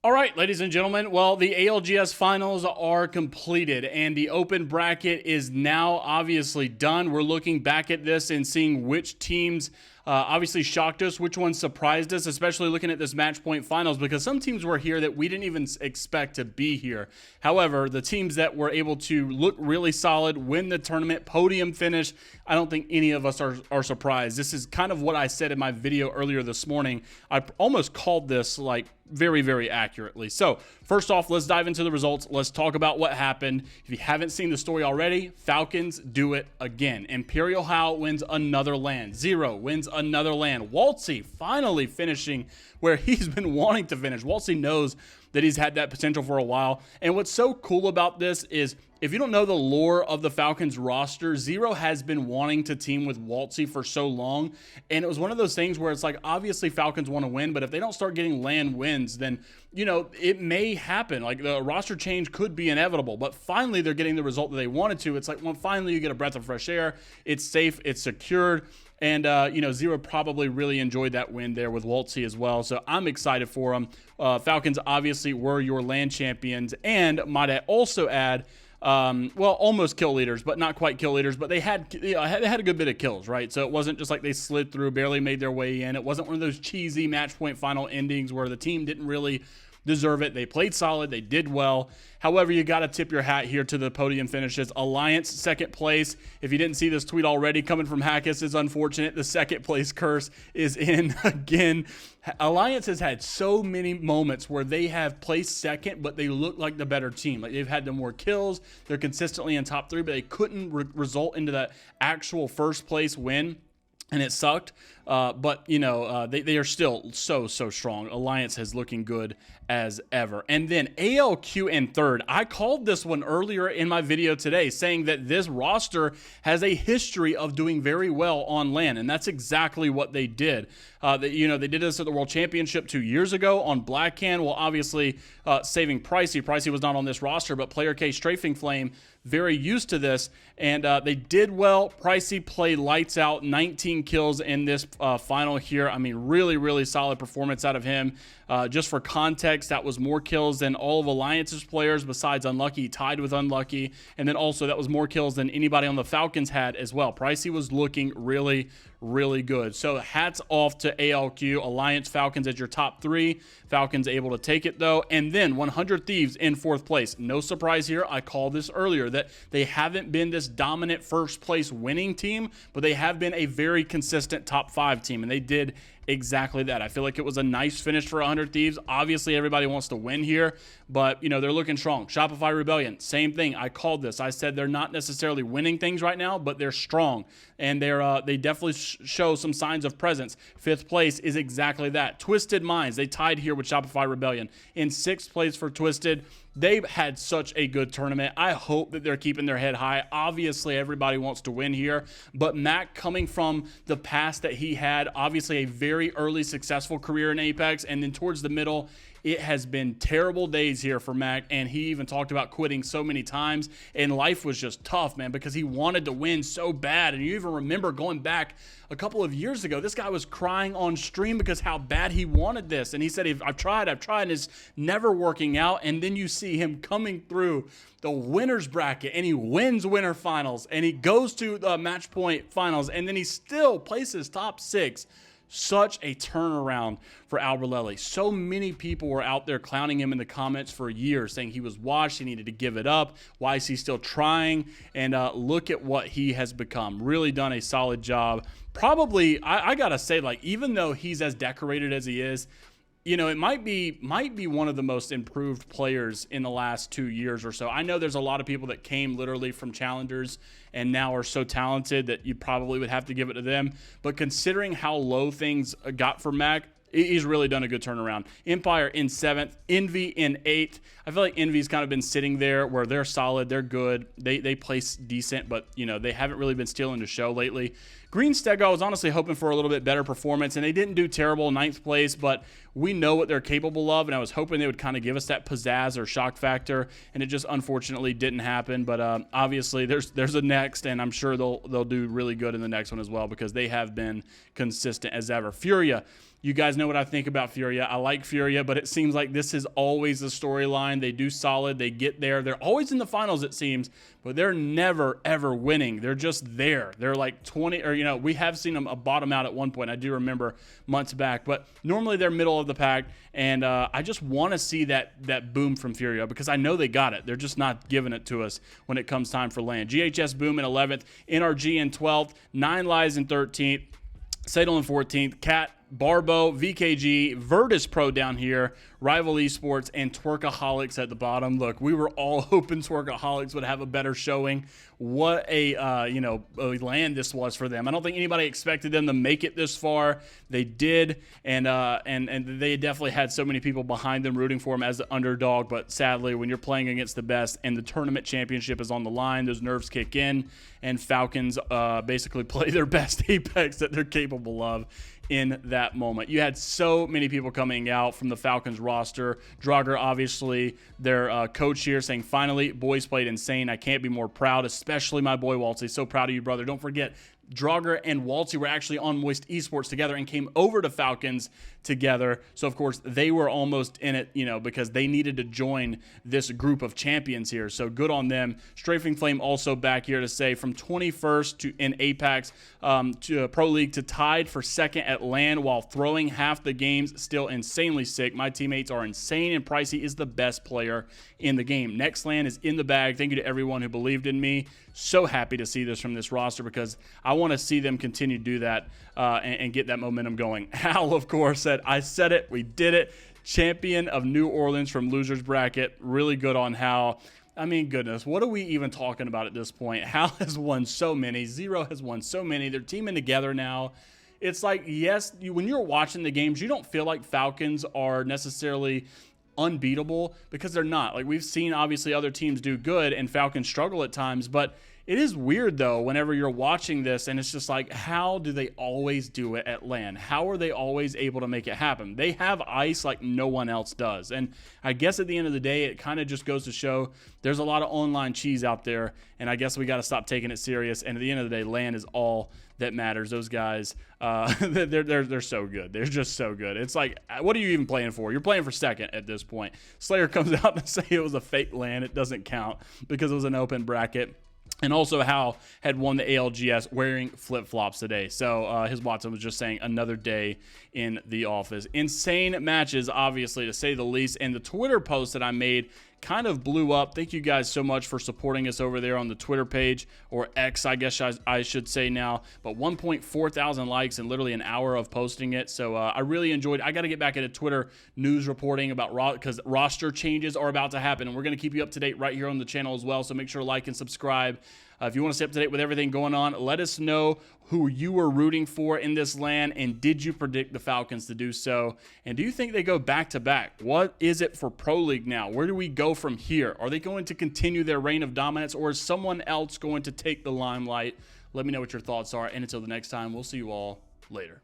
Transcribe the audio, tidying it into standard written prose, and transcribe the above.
All right, ladies and gentlemen, well, the ALGS finals are completed and the open bracket is now obviously done. We're looking back at this and seeing which teams obviously shocked us, which ones surprised us, especially looking at this match point finals, because some teams were here that we didn't even expect to be here. However, the teams that were able to look really solid, win the tournament, podium finish, I don't think any of us are surprised. This is kind of what I said in my video earlier this morning. I almost called this like very, very accurately. So first off, let's dive into the results. Let's talk about what happened. If you haven't seen the story already, Falcons do it again. Imperial How wins another LAN. Zero wins another LAN. Waltzy finally finishing where he's been wanting to finish. Waltzy knows that he's had that potential for a while. And what's so cool about this is, if you don't know the lore of the Falcons roster, Zero has been wanting to team with Waltzy for so long. And it was one of those things where it's like, obviously Falcons want to win, but if they don't start getting LAN wins, then, you know, it may happen. Like the roster change could be inevitable, but finally they're getting the result that they wanted to. It's like, well, finally you get a breath of fresh air. It's safe, it's secured. And, you know, Zero probably really enjoyed that win there with Waltzy as well. So I'm excited for them. Falcons obviously were your LAN champions. And might I also add, well, almost kill leaders, but not quite kill leaders, but they had a good bit of kills, right? So it wasn't just like they slid through, barely made their way in. It wasn't one of those cheesy match point final endings where the team didn't really deserve it. They played solid. They did well. However, you got to tip your hat here to the podium finishes. Alliance, second place. If you didn't see this tweet already, coming from Hackus is unfortunate. The second place curse is in again. Alliance has had so many moments where they have placed second, but they look like the better team. Like they've had the more kills. They're consistently in top three, but they couldn't result into that actual first place win. And it sucked, but, you know, they are still so strong. Alliance is looking good as ever. And then ALQ in third. I called this one earlier in my video today, saying that this roster has a history of doing very well on LAN, and that's exactly what they did. You know, they did this at the World Championship 2 years ago on Blackcan. Well, obviously, saving Pricey. Pricey was not on this roster, but Player K Strafing Flame, very used to this, and they did well. Pricey played lights out, 19 kills in this final here. I mean, really solid performance out of him. Just for context, that was more kills than all of Alliance's players besides Unlucky, tied with Unlucky, and then also that was more kills than anybody on the Falcons had as well. Pricey was looking really good. So hats off to ALQ. Alliance, Falcons as your top three. Falcons able to take it though. And then 100 Thieves in fourth place. No surprise here. I called this earlier that they haven't been this dominant first place winning team, but they have been a very consistent top five team, and they did exactly that. I feel like it was a nice finish for 100 Thieves. Obviously, everybody wants to win here, but, you know, they're looking strong. Shopify Rebellion, same thing. I called this. I said they're not necessarily winning things right now, but they're strong, and they definitely show some signs of presence. Fifth place is exactly that. Twisted Minds, they tied here with Shopify Rebellion. In sixth place for Twisted, they've had such a good tournament. I hope that they're keeping their head high. Obviously, everybody wants to win here, but Mac, coming from the past that he had, obviously a very early successful career in Apex, and then towards the middle, it has been terrible days here for Mac, and he even talked about quitting so many times, and life was just tough, man, because he wanted to win so bad. And you even remember going back a couple of years ago, this guy was crying on stream because how bad he wanted this, and he said, I've tried, and it's never working out. And then you see him coming through the winners bracket, and he wins winter finals, and he goes to the match point finals, and then he still places top 6. Such a turnaround for Alberlelli. So many people were out there clowning him in the comments for years, saying he was washed, he needed to give it up. Why is he still trying? And look at what he has become. Really done a solid job. Probably, I gotta say, like, even though he's as decorated as he is, you know, it might be one of the most improved players in the last 2 years or so. I know there's a lot of people that came literally from challengers and now are so talented that you probably would have to give it to them. But considering how low things got for Mac, he's really done a good turnaround. Empire in 7th, Envy in 8th. I feel like Envy's kind of been sitting there where they're solid, they're good, they place decent, but, you know, they haven't really been stealing the show lately. Green Stego, I was honestly hoping for a little bit better performance, and they didn't do terrible, 9th place, but we know what they're capable of, and I was hoping they would kind of give us that pizzazz or shock factor, and it just unfortunately didn't happen. But obviously there's a next, and I'm sure they'll do really good in the next one as well, because they have been consistent as ever. Furia. You guys know what I think about Furia. I like Furia, but it seems like this is always the storyline. They do solid. They get there. They're always in the finals, it seems, but they're never, ever winning. They're just there. They're like 20, or, we have seen them bottom out at one point. I do remember months back, but normally they're middle of the pack, and I just want to see that boom from Furia, because I know they got it. They're just not giving it to us when it comes time for LAN. GHS Boom in 11th, NRG in 12th, 9 Lives in 13th, Sadel in 14th, Cat, Barbo, VKG, Virtus Pro down here, Rival Esports, and Twerkaholics at the bottom. Look, we were all hoping Twerkaholics would have a better showing. What a LAN this was for them. I don't think anybody expected them to make it this far. They did, and they definitely had so many people behind them rooting for them as the underdog. But sadly, when you're playing against the best and the tournament championship is on the line, those nerves kick in, and Falcons basically play their best Apex that they're capable of in that moment. You had so many people coming out from the Falcons roster. Draugr, obviously, their coach here, saying, finally, boys played insane. I can't be more proud, especially my boy Waltzy. So proud of you, brother. Don't forget, Draugr and Waltzy were actually on Moist Esports together and came over to Falcons together. So, of course, they were almost in it, because they needed to join this group of champions here. So good on them. Strafing Flame also back here to say, from 21st in Apex to Pro League to tied for second at LAN while throwing half the games, still insanely sick. My teammates are insane, and Pricey is the best player in the game. Next LAN is in the bag. Thank you to everyone who believed in me. So happy to see this from this roster, because I want to see them continue to do that and get that momentum going. Hal, of course, said, I said it, we did it. Champion of New Orleans from Losers Bracket. Really good on Hal. I mean, goodness, what are we even talking about at this point? Hal has won so many. Zero has won so many. They're teaming together now. It's like, yes, when you're watching the games, you don't feel like Falcons are necessarily unbeatable, because they're not. Like, we've seen obviously other teams do good and Falcons struggle at times, but it is weird though whenever you're watching this, and it's just like, how do they always do it at LAN? How are they always able to make it happen? They have ice like no one else does, and I guess at the end of the day, it kind of just goes to show there's a lot of online cheese out there, and I guess we got to stop taking it serious. And at the end of the day, LAN is all that matters. Those guys, they're so good. They're just so good. It's like, what are you even playing for? You're playing for second at this point. Slayer comes out to say it was a fake LAN. It doesn't count because it was an open bracket. And also Hal had won the ALGS wearing flip-flops today. So his Watson was just saying another day in the office. Insane matches, obviously, to say the least. And the Twitter post that I made kind of blew up. Thank you guys so much for supporting us over there on the Twitter page, or X, I guess I should say now. But 1.4 thousand likes in literally an hour of posting it. So I really enjoyed it. I got to get back into Twitter news reporting about because roster changes are about to happen. And we're going to keep you up to date right here on the channel as well. So make sure to like and subscribe. If you want to stay up to date with everything going on, let us know who you were rooting for in this LAN, and did you predict the Falcons to do so? And do you think they go back-to-back? What is it for Pro League now? Where do we go from here? Are they going to continue their reign of dominance, or is someone else going to take the limelight? Let me know what your thoughts are, and until the next time, we'll see you all later.